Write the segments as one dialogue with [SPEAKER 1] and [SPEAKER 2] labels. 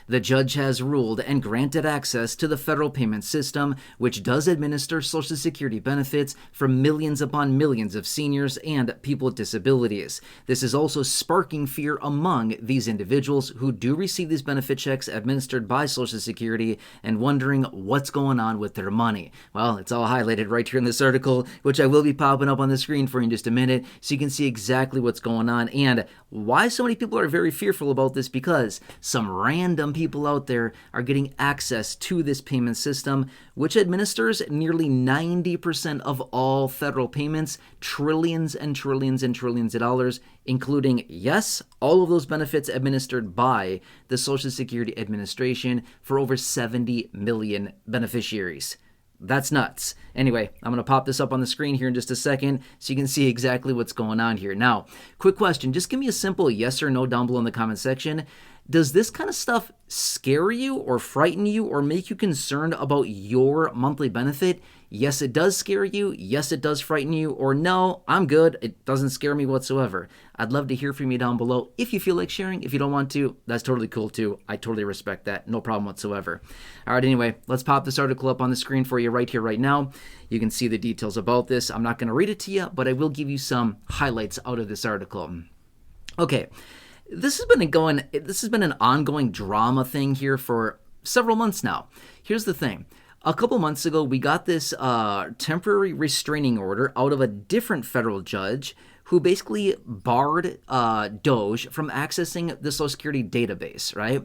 [SPEAKER 1] The judge has ruled and granted access to the federal payment system, which does administer Social Security benefits for millions upon millions of seniors and people with disabilities. This is also sparking fear among these individuals who do receive these benefit checks administered by Social Security and wondering what's going on with their money. Well, it's all highlighted right here in this article, which I will be popping up on the screen for you in just a minute, so you can see exactly what's going on and why so many people are very fearful about this, because some random people out there are getting access to this payment system, which administers nearly 90% of all federal payments, trillions and trillions and trillions of dollars, including, yes, all of those benefits administered by the Social Security Administration for over 70 million beneficiaries. That's nuts. Anyway, I'm going to pop this up on the screen here in just a second so you can see exactly what's going on here. Now, quick question. Just give me a simple yes or no down below in the comment section. Does this kind of stuff scare you or frighten you or make you concerned about your monthly benefit? Yes, it does scare you. Yes, it does frighten you. Or no, I'm good. It doesn't scare me whatsoever. I'd love to hear from you down below. If you feel like sharing, if you don't want to, that's totally cool too. I totally respect that. No problem whatsoever. All right, anyway, let's pop this article up on the screen for you right here, right now. You can see the details about this. I'm not going to read it to you, but I will give you some highlights out of this article. Okay. This has been an ongoing drama thing here for several months now. Here's the thing. A couple months ago, we got this temporary restraining order out of a different federal judge who basically barred DOJ from accessing the Social Security database, right?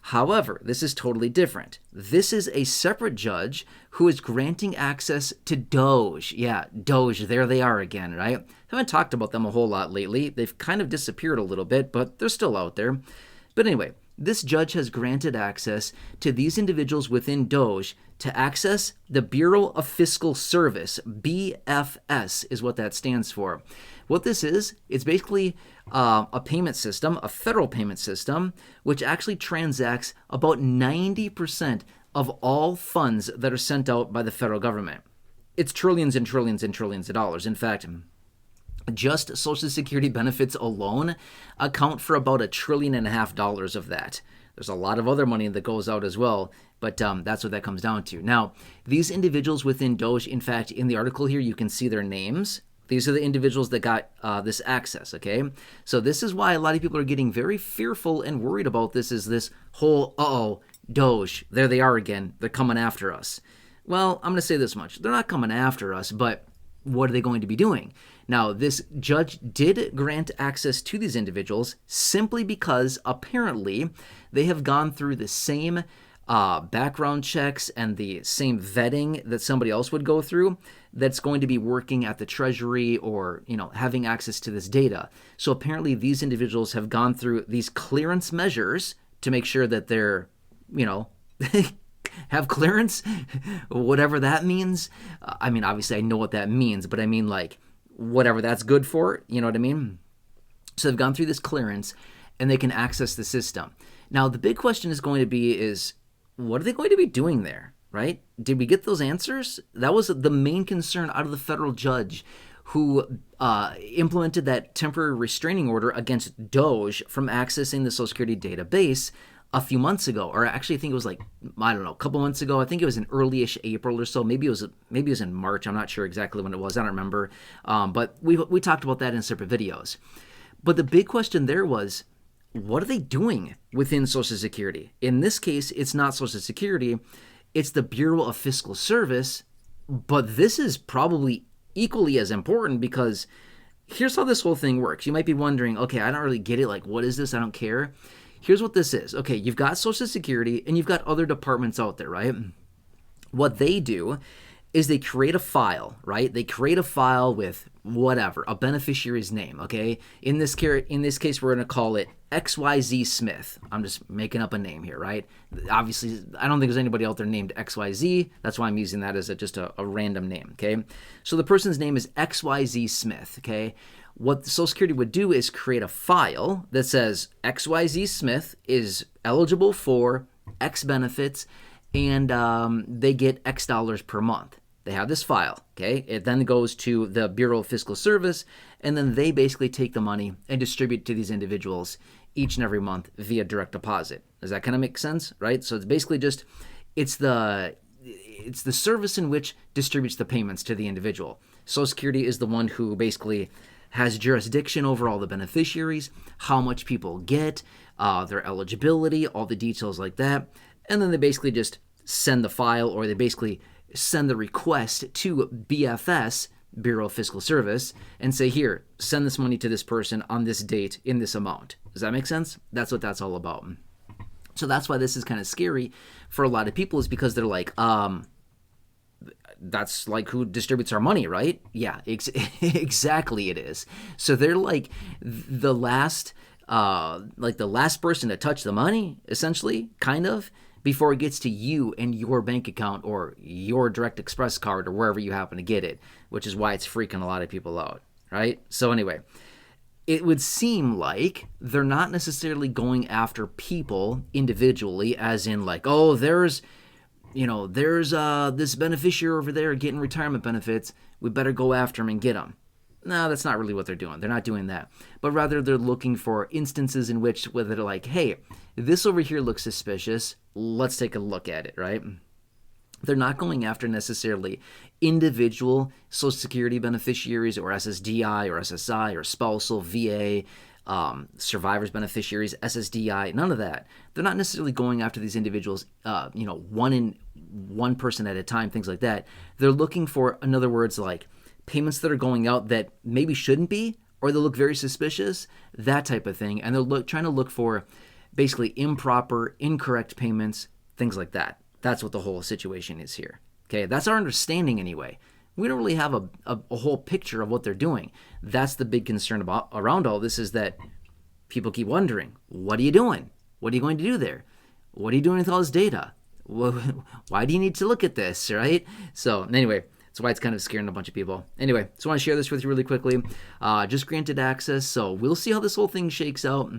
[SPEAKER 1] Hahowever, this is totally different. This is a separate judge who is granting access to DOJ. Yeah, DOJ, there they are again, right? Haven't talked about them a whole lot lately. They've kind of disappeared a little bit, but they're still out there. But anyway, this judge has granted access to these individuals within DOJ to access the Bureau of Fiscal Service. BFS is what that stands for. What this is, it's basically a payment system, a federal payment system, which actually transacts about 90% of all funds that are sent out by the federal government. It's trillions and trillions and trillions of dollars. In fact, just Social Security benefits alone account for about $1.5 trillion of that. There's a lot of other money that goes out as well, but that's what that comes down to. Now, these individuals within DOJ, in fact, in the article here, you can see their names. These are the individuals that got this access, okay? So this is why a lot of people are getting very fearful and worried about this, is this whole, DOJ, there they are again, they're coming after us. Well, I'm going to say this much. They're not coming after us, but what are they going to be doing? Now, this judge did grant access to these individuals simply because apparently they have gone through the same background checks and the same vetting that somebody else would go through that's going to be working at the Treasury or, having access to this data. So apparently these individuals have gone through these clearance measures to make sure that they're, have clearance, whatever that means. I mean, obviously I know what that means, but I mean like whatever that's good for, you know what I mean? So they've gone through this clearance and they can access the system. Now, the big question is going to be is, what are they going to be doing there, right? Did we get those answers? That was the main concern out of the federal judge who implemented that temporary restraining order against DOJ from accessing the Social Security database a few months ago, or actually I think it was a couple months ago. I think it was in early-ish April or so. Maybe it was in March. I'm not sure exactly when it was. I don't remember. But we talked about that in separate videos. But the big question there was, what are they doing within Social Security? In this case, it's not Social Security. It's the Bureau of Fiscal Service. But this is probably equally as important, because here's how this whole thing works. You might be wondering, okay, I don't really get it. Like, what is this? I don't care. Here's what this is. Okay, you've got Social Security and you've got other departments out there, right? What they do is they create a file, right? They create a file with whatever, a beneficiary's name, okay? In this case, we're going to call it XYZ Smith. I'm just making up a name here, right? Obviously, I don't think there's anybody out there named XYZ. That's why I'm using that as just a random name, okay? So the person's name is XYZ Smith, okay? What the Social Security would do is create a file that says XYZ Smith is eligible for X benefits, and they get X dollars per month. They have this file, okay? It then goes to the Bureau of Fiscal Service, and then they basically take the money and distribute it to these individuals each and every month via direct deposit. Does that kind of make sense, right? So it's basically just, it's the service in which distributes the payments to the individual. Social Security is the one who basically has jurisdiction over all the beneficiaries, how much people get, their eligibility, all the details like that. And then they basically just send the file, or they basically send the request to BFS, Bureau of Fiscal Service, and say, here, send this money to this person on this date in this amount. Does that make sense? That's what that's all about. So that's why this is kind of scary for a lot of people, is because they're like, that's like who distributes our money, right? Yeah, exactly it is. So they're like the last person to touch the money, essentially, kind of, before it gets to you and your bank account or your Direct Express card or wherever you happen to get it, which is why it's freaking a lot of people out, right? So anyway, it would seem like they're not necessarily going after people individually, as in like, oh, there's this beneficiary over there getting retirement benefits, we better go after him and get him. No, that's not really what they're doing. They're not doing that. But rather, they're looking for instances in which, where they're like, hey, this over here looks suspicious, let's take a look at it, right? They're not going after necessarily individual Social Security beneficiaries or SSDI or SSI or spousal, VA, survivors beneficiaries, SSDI, none of that. They're not necessarily going after these individuals, one person at a time, things like that. They're looking for, in other words, like payments that are going out that maybe shouldn't be, or they look very suspicious, that type of thing. And they're trying to look for basically improper, incorrect payments, things like that. That's what the whole situation is here. Okay, that's our understanding anyway. We don't really have a whole picture of what they're doing. That's the big concern around all this, is that people keep wondering, what are you doing? What are you going to do there? What are you doing with all this data? Why do you need to look at this, right? So anyway, that's why it's kind of scaring a bunch of people. Anyway, just want to share this with you really quickly. Just granted access, so we'll see how this whole thing shakes out.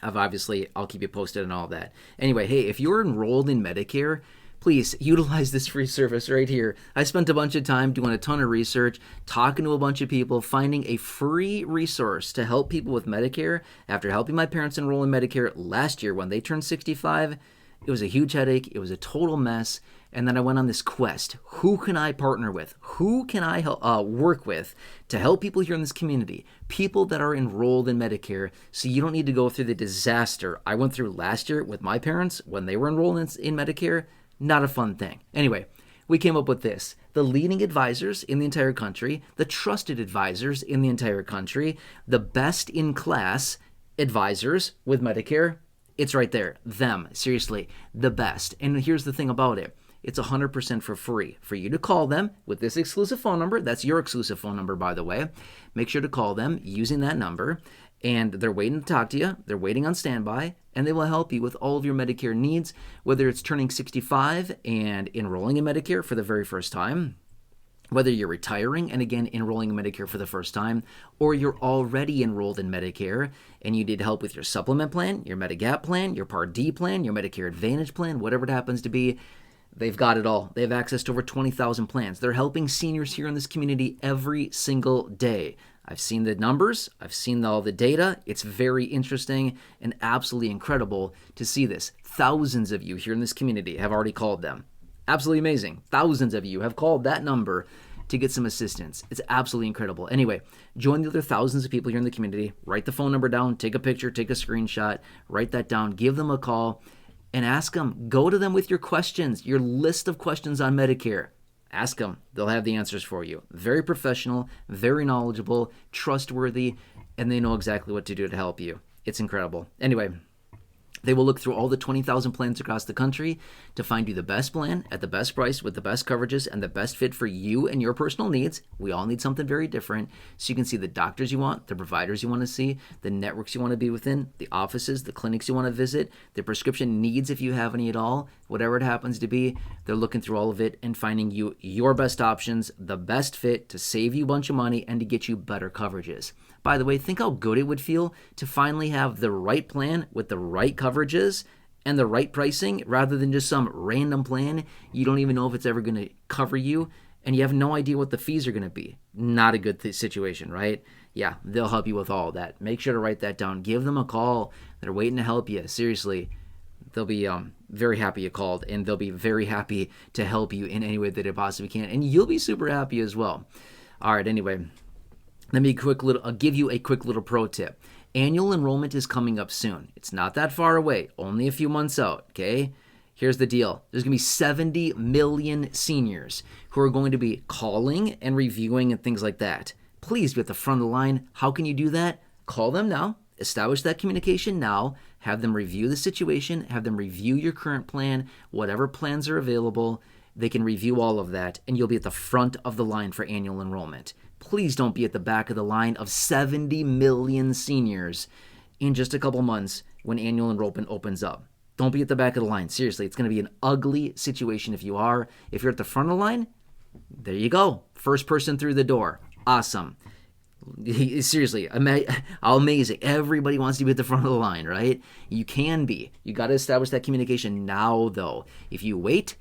[SPEAKER 1] Obviously, I'll keep you posted on all that. Anyway, hey, if you're enrolled in Medicare, please utilize this free service right here. I spent a bunch of time doing a ton of research, talking to a bunch of people, finding a free resource to help people with Medicare. After helping my parents enroll in Medicare last year when they turned 65, it was a huge headache. It was a total mess. And then I went on this quest. Who can I partner with? Who can I work with to help people here in this community? People that are enrolled in Medicare, so you don't need to go through the disaster I went through last year with my parents when they were enrolled in Medicare. Not a fun thing. Anyway, we came up with this. The leading advisors in the entire country, the trusted advisors in the entire country, the best in class advisors with Medicare. It's right there. Them. Seriously, the best. And here's the thing about it. It's 100% for free. For you to call them with this exclusive phone number. That's your exclusive phone number, by the way. Make sure to call them using that number. And they're waiting to talk to you. They're waiting on standby. And they will help you with all of your Medicare needs, whether it's turning 65 and enrolling in Medicare for the very first time, whether you're retiring and again enrolling in Medicare for the first time, or you're already enrolled in Medicare and you need help with your supplement plan, your Medigap plan, your Part D plan, your Medicare Advantage plan, whatever it happens to be. They've got it all. They have access to over 20,000 plans. They're helping seniors here in this community every single day. I've seen the numbers. I've seen all the data. It's very interesting and absolutely incredible to see this. Thousands of you here in this community have already called them. Absolutely amazing. Thousands of you have called that number to get some assistance. It's absolutely incredible. Anyway, join the other thousands of people here in the community. Write the phone number down. Take a picture. Take a screenshot. Write that down. Give them a call. And ask them, go to them with your questions, your list of questions on Medicare. Ask them. They'll have the answers for you. Very professional, very knowledgeable, trustworthy, and they know exactly what to do to help you. It's incredible. Anyway, they will look through all the 20,000 plans across the country to find you the best plan at the best price with the best coverages and the best fit for you and your personal needs. We all need something very different. So you can see the doctors you want, the providers you want to see, the networks you want to be within, the offices, the clinics you want to visit, the prescription needs if you have any at all, whatever it happens to be. They're looking through all of it and finding you your best options, the best fit to save you a bunch of money and to get you better coverages. By the way, think how good it would feel to finally have the right plan with the right coverages and the right pricing rather than just some random plan you don't even know if it's ever going to cover you and you have no idea what the fees are going to be. Not a good situation, right? Yeah, they'll help you with all of that. Make sure to write that down. Give them a call. They're waiting to help you. Seriously, they'll be very happy you called, and they'll be very happy to help you in any way that they possibly can, and you'll be super happy as well. All right, anyway, I'll give you a quick little pro tip. Annual enrollment is coming up soon. It's not that far away, only a few months out, okay? Here's the deal. There's going to be 70 million seniors who are going to be calling and reviewing and things like that. Please be at the front of the line. How can you do that? Call them now. Establish that communication now. Have them review the situation. Have them review your current plan, whatever plans are available. They can review all of that, and you'll be at the front of the line for annual enrollment. Please don't be at the back of the line of 70 million seniors in just a couple months when annual enrollment opens up. Don't be at the back of the line. Seriously, it's going to be an ugly situation if you are. If you're at the front of the line, there you go. First person through the door. Awesome. Seriously, amazing. Everybody wants to be at the front of the line, right? You can be. You got to establish that communication now, though. If you wait,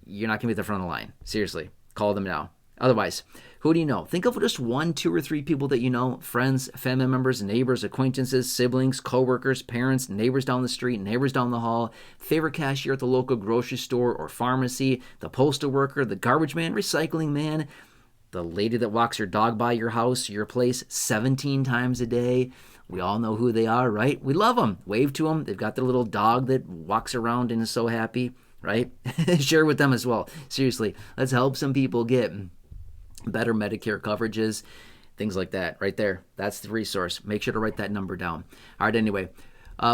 [SPEAKER 1] you're not going to be at the front of the line. Seriously, call them now. Otherwise, who do you know? Think of just 1, 2, or 3 people that you know, friends, family members, neighbors, acquaintances, siblings, coworkers, parents, neighbors down the street, neighbors down the hall, favorite cashier at the local grocery store or pharmacy, the postal worker, the garbage man, recycling man, the lady that walks her dog by your house, your place 17 times a day. We all know who they are, right? We love them. Wave to them. They've got their little dog that walks around and is so happy, right? Share with them as well. Seriously, let's help some people get better Medicare coverages, things like that. Right there. That's the resource. Make sure to write that number down. All right, anyway.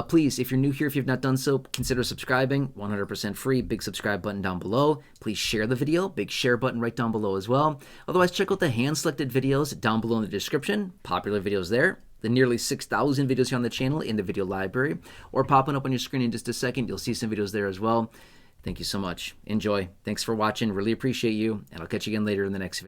[SPEAKER 1] Please, if you're new here, if you've not done so, consider subscribing. 100% free. Big subscribe button down below. Please share the video. Big share button right down below as well. Otherwise, check out the hand-selected videos down below in the description. Popular videos there. The nearly 6,000 videos here on the channel in the video library. Or popping up on your screen in just a second. You'll see some videos there as well. Thank you so much. Enjoy. Thanks for watching. Really appreciate you. And I'll catch you again later in the next video.